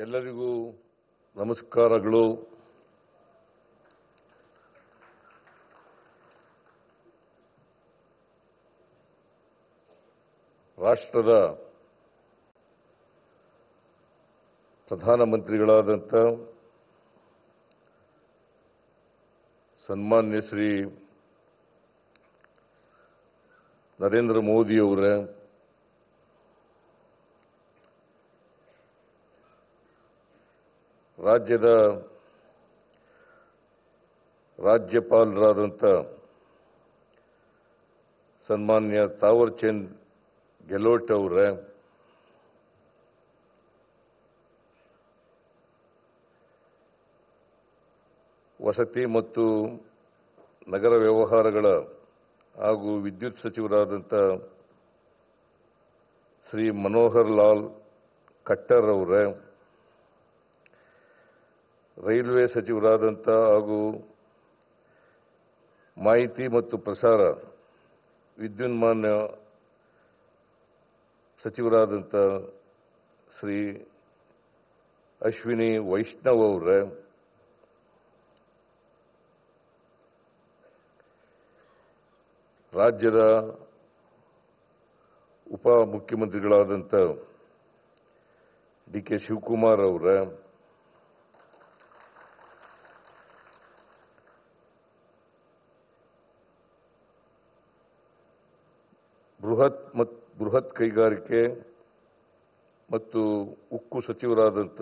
ಎಲ್ಲರಿಗೂ ನಮಸ್ಕಾರಗಳು. ರಾಷ್ಟ್ರದ ಪ್ರಧಾನಮಂತ್ರಿಗಳಾದಂಥ ಸನ್ಮಾನ್ಯ ಶ್ರೀ ನರೇಂದ್ರ ಮೋದಿಯವರೇ, ರಾಜ್ಯದ ರಾಜ್ಯಪಾಲರಾದಂಥ ಸನ್ಮಾನ್ಯ ತಾವರ್ ಚಂದ್ ಗೆಹ್ಲೋಟ್ ಅವರೇ, ವಸತಿ ಮತ್ತು ನಗರ ವ್ಯವಹಾರಗಳ ಹಾಗೂ ವಿದ್ಯುತ್ ಸಚಿವರಾದಂಥ ಶ್ರೀ ಮನೋಹರ್ ಲಾಲ್ ಖಟ್ಟರ್ ಅವರೇ, ರೈಲ್ವೆ ಸಚಿವರಾದಂಥ ಹಾಗೂ ಮಾಹಿತಿ ಮತ್ತು ಪ್ರಸಾರ ವಿದ್ಯುನ್ಮಾನ ಸಚಿವರಾದಂಥ ಶ್ರೀ ಅಶ್ವಿನಿ ವೈಷ್ಣವ್ ಅವರೇ, ರಾಜ್ಯದ ಉಪ ಮುಖ್ಯಮಂತ್ರಿಗಳಾದಂಥ ಡಿ ಕೆ ಶಿವಕುಮಾರ್ ಅವರೇ, ಬೃಹತ್ ಕೈಗಾರಿಕೆ ಮತ್ತು ಉಕ್ಕು ಸಚಿವರಾದಂಥ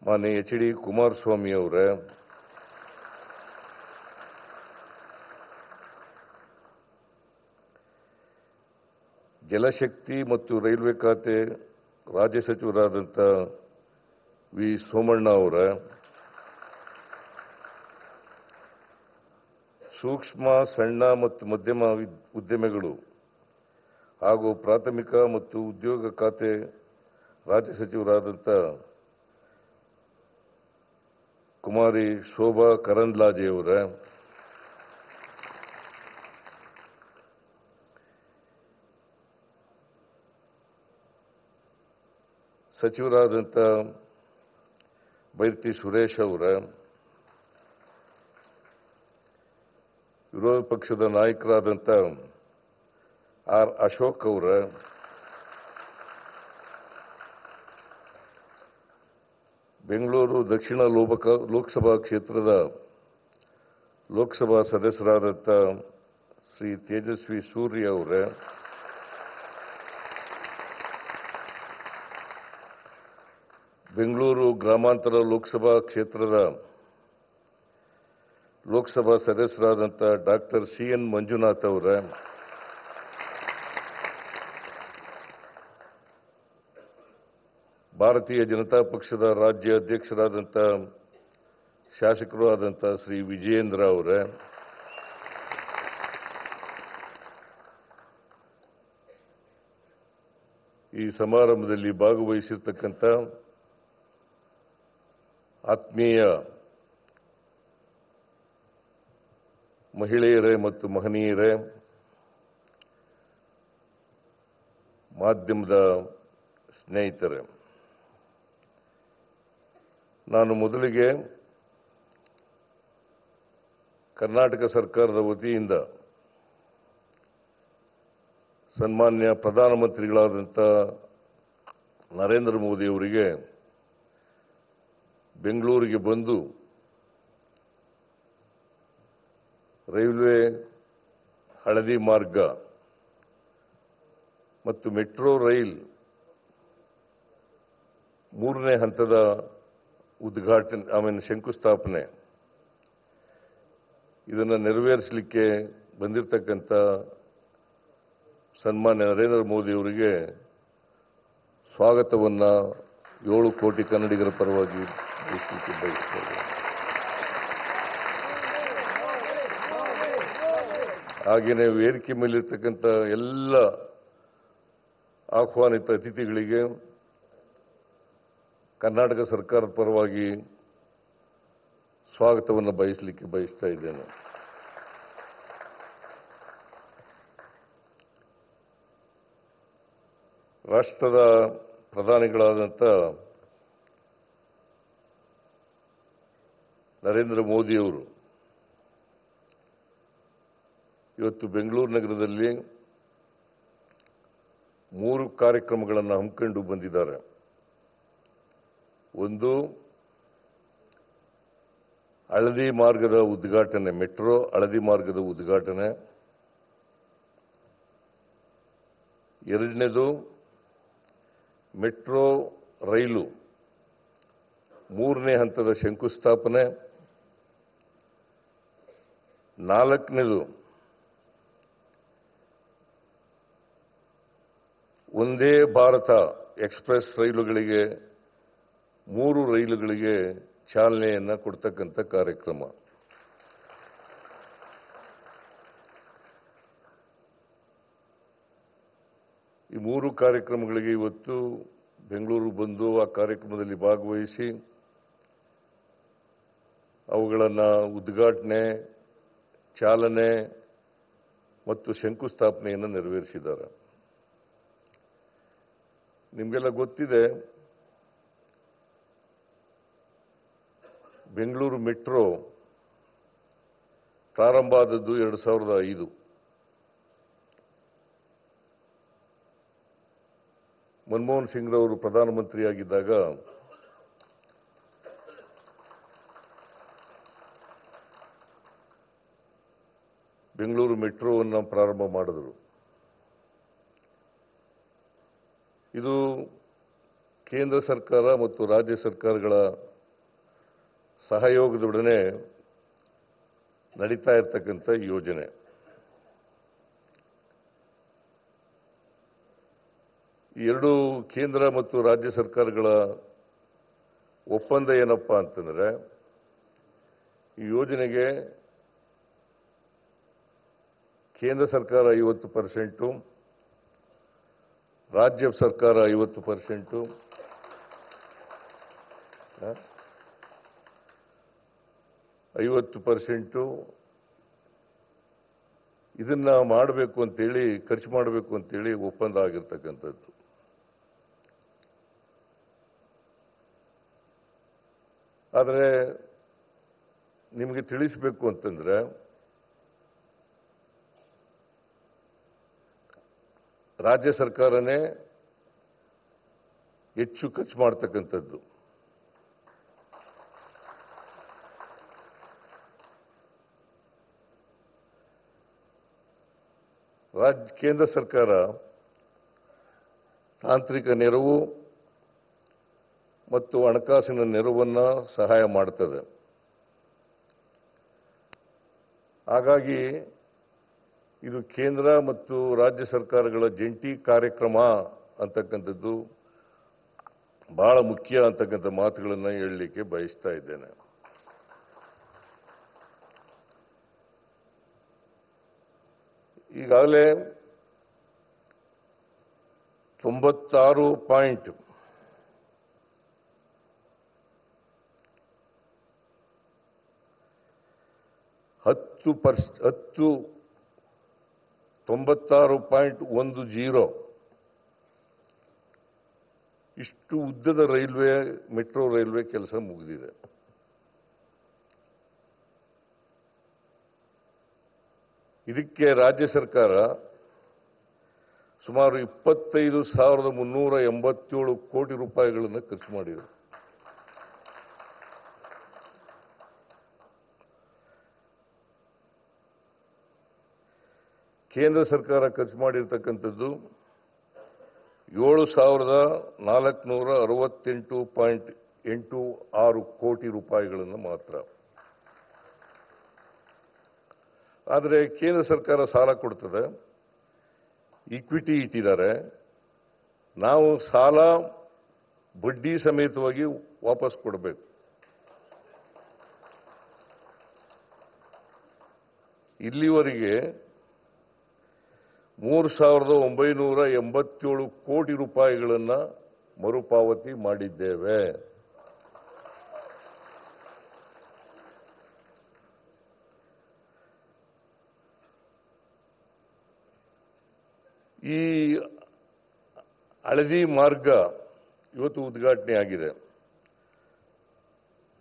ಮಾನ್ಯ ಎಚ್ ಡಿ ಕುಮಾರಸ್ವಾಮಿ ಅವರೇ, ಜಲಶಕ್ತಿ ಮತ್ತು ರೈಲ್ವೆ ಖಾತೆ ರಾಜ್ಯ ಸಚಿವರಾದಂಥ ವಿ ಸೋಮಣ್ಣ ಅವರೇ, ಸೂಕ್ಷ್ಮ ಸಣ್ಣ ಮತ್ತು ಮಧ್ಯಮ ಉದ್ಯಮಗಳು ಹಾಗೂ ಪ್ರಾಥಮಿಕ ಮತ್ತು ಉದ್ಯೋಗ ಖಾತೆ ರಾಜ್ಯ ಸಚಿವರಾದಂಥ ಕುಮಾರಿ ಶೋಭಾ ಕರಂದ್ಲಾಜೆ ಅವರೇ, ಸಚಿವರಾದಂಥ ಬೈರತಿ ಸುರೇಶ್ ಅವರೇ, ವಿರೋಧ ಪಕ್ಷದ ನಾಯಕರಾದಂಥ ಆರ್ ಅಶೋಕ್ ಅವರೇ, ಬೆಂಗಳೂರು ದಕ್ಷಿಣ ಲೋಕಸಭಾ ಕ್ಷೇತ್ರದ ಲೋಕಸಭಾ ಸದಸ್ಯರಾದಂಥ ಶ್ರೀ ತೇಜಸ್ವಿ ಸೂರ್ಯ ಅವರೇ, ಬೆಂಗಳೂರು ಗ್ರಾಮಾಂತರ ಲೋಕಸಭಾ ಕ್ಷೇತ್ರದ ಲೋಕಸಭಾ ಸದಸ್ಯರಾದಂಥ ಡಾಕ್ಟರ್ ಸಿ ಎನ್ ಮಂಜುನಾಥ್ ಅವರೇ, ಭಾರತೀಯ ಜನತಾ ಪಕ್ಷದ ರಾಜ್ಯ ಅಧ್ಯಕ್ಷರಾದಂಥ ಶಾಸಕರು ಆದಂಥ ಶ್ರೀ ವಿಜಯೇಂದ್ರ ಅವರೇ, ಈ ಸಮಾರಂಭದಲ್ಲಿ ಭಾಗವಹಿಸಿರ್ತಕ್ಕಂಥ ಆತ್ಮೀಯ ಮಹಿಳೆಯರೇ ಮತ್ತು ಮಹನೀಯರೇ, ಮಾಧ್ಯಮದ ಸ್ನೇಹಿತರೇ, ನಾನು ಮೊದಲಿಗೆ ಕರ್ನಾಟಕ ಸರ್ಕಾರದ ವತಿಯಿಂದ ಸನ್ಮಾನ್ಯ ಪ್ರಧಾನಮಂತ್ರಿಗಳಾದಂಥ ನರೇಂದ್ರ ಮೋದಿ ಅವರಿಗೆ ಬೆಂಗಳೂರಿಗೆ ಬಂದು ರೈಲ್ವೆ ಹಳದಿ ಮಾರ್ಗ ಮತ್ತು ಮೆಟ್ರೋ ರೈಲ್ 3ನೇ ಹಂತದ ಉದ್ಘಾಟನೆ ಶಂಕುಸ್ಥಾಪನೆ ಇದನ್ನು ನೆರವೇರಿಸಲಿಕ್ಕೆ ಬಂದಿರತಕ್ಕಂಥ ಸನ್ಮಾನ್ಯ ನರೇಂದ್ರ ಮೋದಿ ಅವರಿಗೆ ಸ್ವಾಗತವನ್ನು 7 ಕೋಟಿ ಕನ್ನಡಿಗರ ಪರವಾಗಿ ಬಯಸುತ್ತೇನೆ. ಹಾಗೆಯೇ ವೇದಿಕೆ ಮೇಲಿರ್ತಕ್ಕಂಥ ಎಲ್ಲ ಆಹ್ವಾನಿತ ಅತಿಥಿಗಳಿಗೆ ಕರ್ನಾಟಕ ಸರ್ಕಾರದ ಪರವಾಗಿ ಸ್ವಾಗತವನ್ನು ಬಯಸ್ತಾ ಇದ್ದೇನೆ. ರಾಷ್ಟ್ರದ ಪ್ರಧಾನಿಗಳಾದಂಥ ನರೇಂದ್ರ ಮೋದಿಯವರು ಇವತ್ತು ಬೆಂಗಳೂರು ನಗರದಲ್ಲಿ 3 ಕಾರ್ಯಕ್ರಮಗಳನ್ನು ಹಮ್ಮಿಕೊಂಡು ಬಂದಿದ್ದಾರೆ. ಒಂದು, ಹಳದಿ ಮಾರ್ಗದ ಉದ್ಘಾಟನೆ, ಮೆಟ್ರೋ ಹಳದಿ ಮಾರ್ಗದ ಉದ್ಘಾಟನೆ. ಎರಡನೇದು, ಮೆಟ್ರೋ ರೈಲು 3ನೇ ಹಂತದ ಶಂಕುಸ್ಥಾಪನೆ. 4ನೇದು, ಒಂದೇ ಭಾರತ ಎಕ್ಸ್ಪ್ರೆಸ್ ರೈಲುಗಳಿಗೆ 3 ರೈಲುಗಳಿಗೆ ಚಾಲನೆಯನ್ನು ಕೊಡ್ತಕ್ಕಂಥ ಕಾರ್ಯಕ್ರಮ. ಈ 3 ಕಾರ್ಯಕ್ರಮಗಳಿಗೆ ಇವತ್ತು ಬೆಂಗಳೂರು ಬಂದು ಆ ಕಾರ್ಯಕ್ರಮದಲ್ಲಿ ಭಾಗವಹಿಸಿ ಅವುಗಳನ್ನು ಉದ್ಘಾಟನೆ, ಚಾಲನೆ ಮತ್ತು ಶಂಕುಸ್ಥಾಪನೆಯನ್ನು ನೆರವೇರಿಸಿದ್ದಾರೆ. ನಿಮಗೆಲ್ಲ ಗೊತ್ತಿದೆ, ಬೆಂಗಳೂರು ಮೆಟ್ರೋ ಪ್ರಾರಂಭ ಆದದ್ದು 2005. ಮನಮೋಹನ್ ಸಿಂಗ್ ರವರು ಪ್ರಧಾನಮಂತ್ರಿಯಾಗಿದ್ದಾಗ ಬೆಂಗಳೂರು ಮೆಟ್ರೋವನ್ನು ಪ್ರಾರಂಭ ಮಾಡಿದರು. ಇದು ಕೇಂದ್ರ ಸರ್ಕಾರ ಮತ್ತು ರಾಜ್ಯ ಸರ್ಕಾರಗಳ ಸಹಯೋಗದೊಡನೆ ನಡೀತಾ ಇರತಕ್ಕಂಥ ಯೋಜನೆ. ಈ 2 ಕೇಂದ್ರ ಮತ್ತು ರಾಜ್ಯ ಸರ್ಕಾರಗಳ ಒಪ್ಪಂದ ಏನಪ್ಪಾ ಅಂತಂದ್ರೆ, ಈ ಯೋಜನೆಗೆ ಕೇಂದ್ರ ಸರ್ಕಾರ 50%, ರಾಜ್ಯ ಸರ್ಕಾರ 50%, ಇದನ್ನ ಮಾಡಬೇಕು ಅಂತೇಳಿ, ಖರ್ಚು ಮಾಡಬೇಕು ಅಂತೇಳಿ ಒಪ್ಪಂದ ಆಗಿರ್ತಕ್ಕಂಥದ್ದು. ಆದರೆ ನಿಮಗೆ ತಿಳಿಸಬೇಕು ಅಂತಂದ್ರೆ, ರಾಜ್ಯ ಸರ್ಕಾರನೇ ಹೆಚ್ಚು ಖರ್ಚು ಮಾಡ್ತಕ್ಕಂಥದ್ದು. ಕೇಂದ್ರ ಸರ್ಕಾರ ತಾಂತ್ರಿಕ ನೆರವು ಮತ್ತು ಹಣಕಾಸಿನ ನೆರವನ್ನು ಸಹಾಯ ಮಾಡುತ್ತದೆ. ಹಾಗಾಗಿ ಇದು ಕೇಂದ್ರ ಮತ್ತು ರಾಜ್ಯ ಸರ್ಕಾರಗಳ ಜಂಟಿ ಕಾರ್ಯಕ್ರಮ ಅಂತಕ್ಕಂಥದ್ದು ಬಹಳ ಮುಖ್ಯ ಅಂತಕ್ಕಂಥ ಮಾತುಗಳನ್ನು ಹೇಳಲಿಕ್ಕೆ ಬಯಸ್ತಾ ಇದ್ದೇನೆ. ಈಗಾಗಲೇ 96.10% ಇಷ್ಟು ಉದ್ದದ ರೈಲ್ವೆ, ಮೆಟ್ರೋ ರೈಲ್ವೆ ಕೆಲಸ ಮುಗಿದಿದೆ. ಇದಕ್ಕೆ ರಾಜ್ಯ ಸರ್ಕಾರ ಸುಮಾರು 25,387 ಕೋಟಿ ರೂಪಾಯಿಗಳನ್ನು ಖರ್ಚು ಮಾಡಿದೆ. ಕೇಂದ್ರ ಸರ್ಕಾರ ಖರ್ಚು ಮಾಡಿರ್ತಕ್ಕಂಥದ್ದು 7,468.86 ಕೋಟಿ ರೂಪಾಯಿಗಳನ್ನು ಮಾತ್ರ. ಆದರೆ ಕೇಂದ್ರ ಸರ್ಕಾರ ಸಾಲ ಕೊಡ್ತದೆ, ಈಕ್ವಿಟಿ ಇಟ್ಟಿದ್ದಾರೆ. ನಾವು ಸಾಲ ಬಡ್ಡಿ ಸಮೇತವಾಗಿ ವಾಪಸ್ ಕೊಡಬೇಕು. ಇಲ್ಲಿವರೆಗೆ 3,987 ಕೋಟಿ ರೂಪಾಯಿಗಳನ್ನು ಮರುಪಾವತಿ ಮಾಡಿದ್ದೇವೆ. ಈ ಹಳದಿ ಮಾರ್ಗ ಇವತ್ತು ಉದ್ಘಾಟನೆ ಆಗಿದೆ.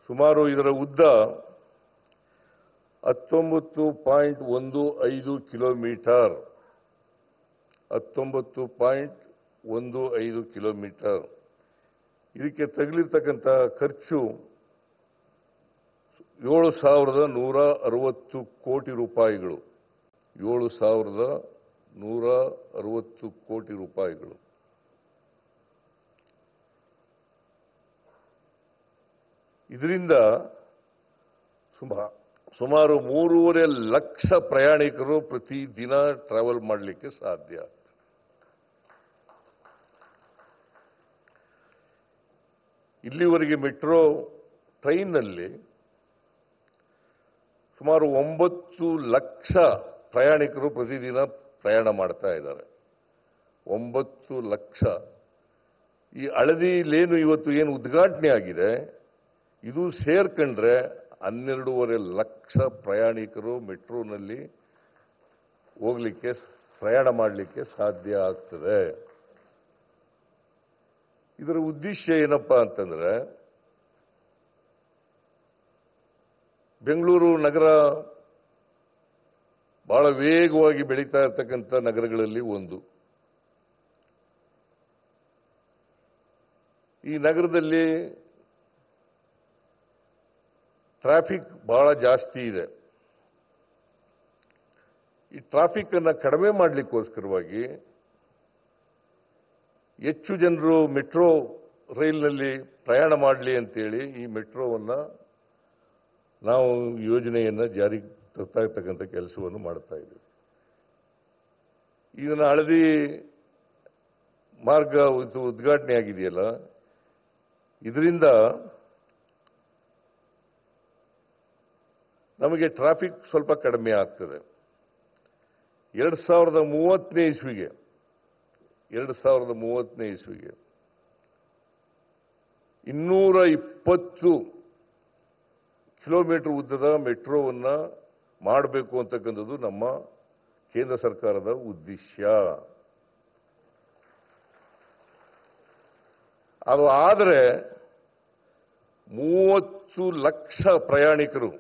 ಸುಮಾರು ಇದರ ಉದ್ದ 19.15 ಕಿಲೋಮೀಟರ್ 19.15 ಕಿಲೋಮೀಟರ್. ಇದಕ್ಕೆ ತಗಲಿರ್ತಕ್ಕಂಥ ಖರ್ಚು 7,160 ಕೋಟಿ ರೂಪಾಯಿಗಳು. 7,160 ಕೋಟಿ ರೂಪಾಯಿಗಳು. ಇದರಿಂದ ಸುಮಾರು 3.5 ಲಕ್ಷ ಪ್ರಯಾಣಿಕರು ಪ್ರತಿ ದಿನ ಟ್ರಾವೆಲ್ ಮಾಡಲಿಕ್ಕೆ ಸಾಧ್ಯ. ಇಲ್ಲಿವರೆಗೆ ಮೆಟ್ರೋ ಟ್ರೈನ್ನಲ್ಲಿ ಸುಮಾರು 9 ಲಕ್ಷ ಪ್ರಯಾಣಿಕರು ಪ್ರತಿದಿನ ಪ್ರಯಾಣ ಮಾಡ್ತಾ ಇದ್ದಾರೆ. 9 ಲಕ್ಷ. ಈ ಹಳದಿ ಲೇನು ಇವತ್ತು ಏನು ಉದ್ಘಾಟನೆ ಆಗಿದೆ, ಇದು ಸೇರ್ಕೊಂಡ್ರೆ 12.5 ಲಕ್ಷ ಪ್ರಯಾಣಿಕರು ಮೆಟ್ರೋನಲ್ಲಿ ಹೋಗ್ಲಿಕ್ಕೆ, ಪ್ರಯಾಣ ಮಾಡಲಿಕ್ಕೆ ಸಾಧ್ಯ ಆಗ್ತದೆ. ಇದರ ಉದ್ದೇಶ ಏನಪ್ಪಾ ಅಂತಂದ್ರೆ, ಬೆಂಗಳೂರು ನಗರ ಬಹಳ ವೇಗವಾಗಿ ಬೆಳೀತಾ ಇರತಕ್ಕಂಥ ನಗರಗಳಲ್ಲಿ ಒಂದು. ಈ ನಗರದಲ್ಲಿ ಟ್ರಾಫಿಕ್ ಬಹಳ ಜಾಸ್ತಿ ಇದೆ. ಈ ಟ್ರಾಫಿಕ್ ಅನ್ನು ಕಡಿಮೆ ಮಾಡಲಿಕ್ಕೋಸ್ಕರವಾಗಿ ಹೆಚ್ಚು ಜನರು ಮೆಟ್ರೋ ರೈಲ್ನಲ್ಲಿ ಪ್ರಯಾಣ ಮಾಡಲಿ ಅಂತೇಳಿ ಈ ಮೆಟ್ರೋವನ್ನು ನಾವು ಯೋಜನೆಯನ್ನು ಜಾರಿಗೆ ತರ್ತಾ ಇರ್ತಕ್ಕಂಥ ಕೆಲಸವನ್ನು ಮಾಡ್ತಾ ಇದ್ದೀವಿ. ಇದನ್ನ ಹಳದಿ ಮಾರ್ಗ ಉದ್ಘಾಟನೆ ಆಗಿದೆಯಲ್ಲ, ಇದರಿಂದ ನಮಗೆ ಟ್ರಾಫಿಕ್ ಸ್ವಲ್ಪ ಕಡಿಮೆ ಆಗ್ತದೆ. 2030ನೇ ಇಸ್ವಿಗೆ 220 ಕಿಲೋಮೀಟರ್ ಉದ್ದದ ಮೆಟ್ರೋವನ್ನು ಮಾಡಬೇಕು ಅಂತಕ್ಕಂಥದ್ದು ನಮ್ಮ ಕೇಂದ್ರ ಸರ್ಕಾರದ ಉದ್ದೇಶ. ಅದು ಆದರೆ 30 ಲಕ್ಷ ಪ್ರಯಾಣಿಕರು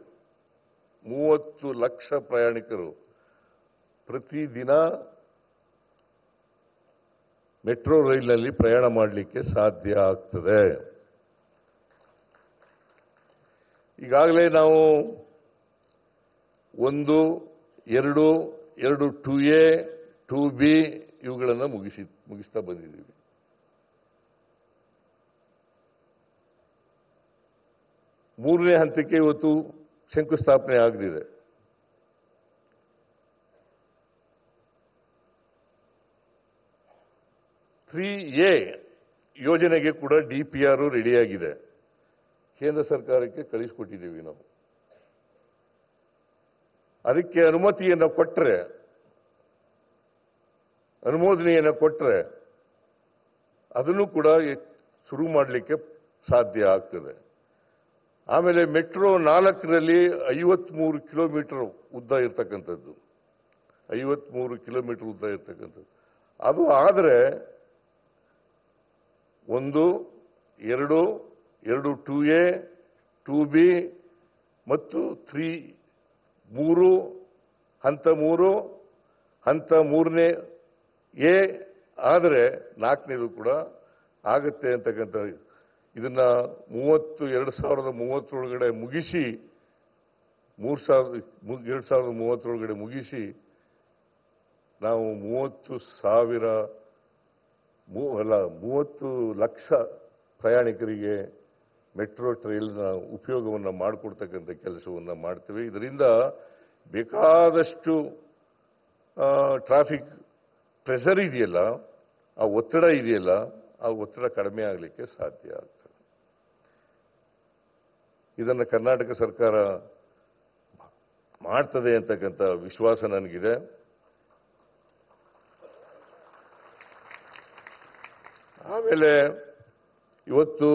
ಪ್ರತಿದಿನ ಮೆಟ್ರೋ ರೈಲಿನಲ್ಲಿ ಪ್ರಯಾಣ ಮಾಡಲಿಕ್ಕೆ ಸಾಧ್ಯ ಆಗ್ತದೆ. ಈಗಾಗಲೇ ನಾವು 1, 2, 2A, 2B ಇವುಗಳನ್ನು ಮುಗಿಸ್ತಾ ಬಂದಿದ್ದೀವಿ. ಮೂರನೇ ಹಂತಕ್ಕೆ ಇವತ್ತು ಶಂಕುಸ್ಥಾಪನೆ ಆಗಲಿದೆ. A ಯೋಜನೆಗೆ ಕೂಡ DPR ರೆಡಿಯಾಗಿದೆ. ಕೇಂದ್ರ ಸರ್ಕಾರಕ್ಕೆ ಕಳಿಸಿಕೊಟ್ಟಿದ್ದೀವಿ ನಾವು. ಅದಕ್ಕೆ ಅನುಮೋದನೆಯನ್ನು ಕೊಟ್ಟರೆ ಅದನ್ನು ಕೂಡ ಶುರು ಮಾಡಲಿಕ್ಕೆ ಸಾಧ್ಯ ಆಗ್ತದೆ. ಆಮೇಲೆ ಮೆಟ್ರೋ 4ರಲ್ಲಿ 53 ಕಿಲೋಮೀಟರ್ ಉದ್ದ ಇರ್ತಕ್ಕಂಥದ್ದು. 53 ಕಿಲೋಮೀಟರ್ ಉದ್ದ ಇರ್ತಕ್ಕಂಥದ್ದು. ಅದು ಆದರೆ 1, 2, 2A, 2B ಮತ್ತು 3 ಹಂತ 3ನೇ A ಆದರೆ 4ನೇದು ಕೂಡ ಆಗತ್ತೆ ಅಂತಕ್ಕಂಥ ಇದನ್ನ 2030 ಒಳಗಡೆ ಮುಗಿಸಿ 2030 ಒಳಗಡೆ ಮುಗಿಸಿ ನಾವು 30 ಲಕ್ಷ ಪ್ರಯಾಣಿಕರಿಗೆ ಮೆಟ್ರೋ ಟ್ರೈಲ್ನ ಉಪಯೋಗವನ್ನು ಮಾಡಿಕೊಡ್ತಕ್ಕಂಥ ಕೆಲಸವನ್ನು ಮಾಡ್ತೇವೆ. ಇದರಿಂದ ಬೇಕಾದಷ್ಟು ಟ್ರಾಫಿಕ್ ಪ್ರೆಷರ್ ಇದೆಯಲ್ಲ, ಆ ಒತ್ತಡ ಕಡಿಮೆ ಆಗಲಿಕ್ಕೆ ಸಾಧ್ಯ ಆಗ್ತದೆ. ಇದನ್ನು ಕರ್ನಾಟಕ ಸರ್ಕಾರ ಮಾಡ್ತದೆ ಅಂತಕ್ಕಂಥ ವಿಶ್ವಾಸ ನನಗಿದೆ. ಆಮೇಲೆ ಇವತ್ತು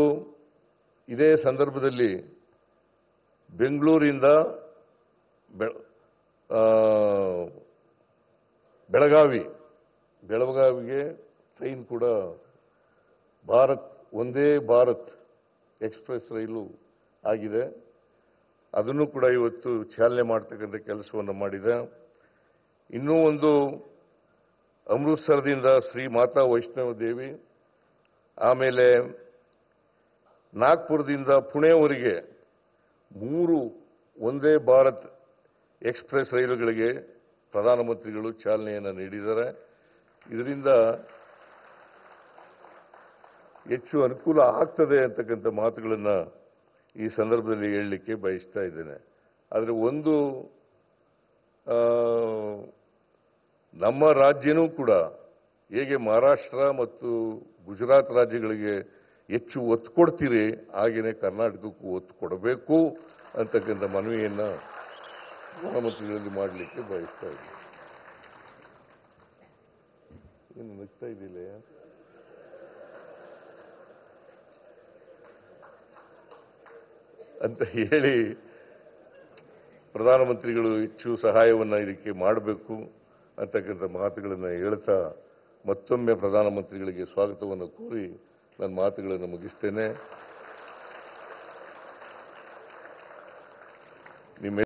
ಇದೇ ಸಂದರ್ಭದಲ್ಲಿ ಬೆಂಗಳೂರಿಂದ ಬೆಳಗಾವಿಗೆ ಟ್ರೈನ್ ಕೂಡ ಒಂದೇ ಭಾರತ್ ಎಕ್ಸ್ಪ್ರೆಸ್ ರೈಲು ಆಗಿದೆ. ಅದನ್ನು ಕೂಡ ಇವತ್ತು ಚಾಲನೆ ಮಾಡ್ತಕ್ಕಂಥ ಕೆಲಸವನ್ನು ಮಾಡಿದೆ. ಇನ್ನೂ ಒಂದು ಅಮೃತಸರದಿಂದ ಶ್ರೀ ಮಾತಾ ವೈಷ್ಣವ ದೇವಿ, ಆಮೇಲೆ ನಾಗ್ಪುರದಿಂದ ಪುಣೆವರೆಗೆ 3 ವಂದೇ ಭಾರತ್ ಎಕ್ಸ್ಪ್ರೆಸ್ ರೈಲುಗಳಿಗೆ ಪ್ರಧಾನಮಂತ್ರಿಗಳು ಚಾಲನೆಯನ್ನು ನೀಡಿದ್ದಾರೆ. ಇದರಿಂದ ಹೆಚ್ಚು ಅನುಕೂಲ ಆಗ್ತದೆ ಅಂತಕ್ಕಂಥ ಮಾತುಗಳನ್ನು ಈ ಸಂದರ್ಭದಲ್ಲಿ ಹೇಳಲಿಕ್ಕೆ ಬಯಸ್ತಾ ಇದ್ದೇನೆ. ಆದರೆ ಒಂದು ನಮ್ಮ ರಾಜ್ಯನೂ ಕೂಡ ಹೇಗೆ ಮಹಾರಾಷ್ಟ್ರ ಮತ್ತು ಗುಜರಾತ್ ರಾಜ್ಯಗಳಿಗೆ ಹೆಚ್ಚು ಒತ್ತು ಕೊಡ್ತೀರಿ, ಹಾಗೆಯೇ ಕರ್ನಾಟಕಕ್ಕೂ ಒತ್ತು ಕೊಡಬೇಕು ಅಂತಕ್ಕಂಥ ಮನವಿಯನ್ನು ಪ್ರಧಾನಮಂತ್ರಿಗಳಲ್ಲಿ ಮಾಡಲಿಕ್ಕೆ ಬಯಸ್ತಾ ಇದ್ದೀನಿ. ಏನು ನಗ್ತಾ ಇದ್ದಿಲ್ಲ ಅಂತ ಹೇಳಿ ಪ್ರಧಾನಮಂತ್ರಿಗಳು ಹೆಚ್ಚು ಸಹಾಯವನ್ನು ಇದಕ್ಕೆ ಮಾಡಬೇಕು ಅಂತಕ್ಕಂಥ ಮಾತುಗಳನ್ನು ಹೇಳ್ತಾ ಮತ್ತೊಮ್ಮೆ ಪ್ರಧಾನಮಂತ್ರಿಗಳಿಗೆ ಸ್ವಾಗತವನ್ನು ಕೋರಿ ನನ್ನ ಮಾತುಗಳನ್ನು ಮುಗಿಸ್ತೇನೆ. ನಿಮ್ಮ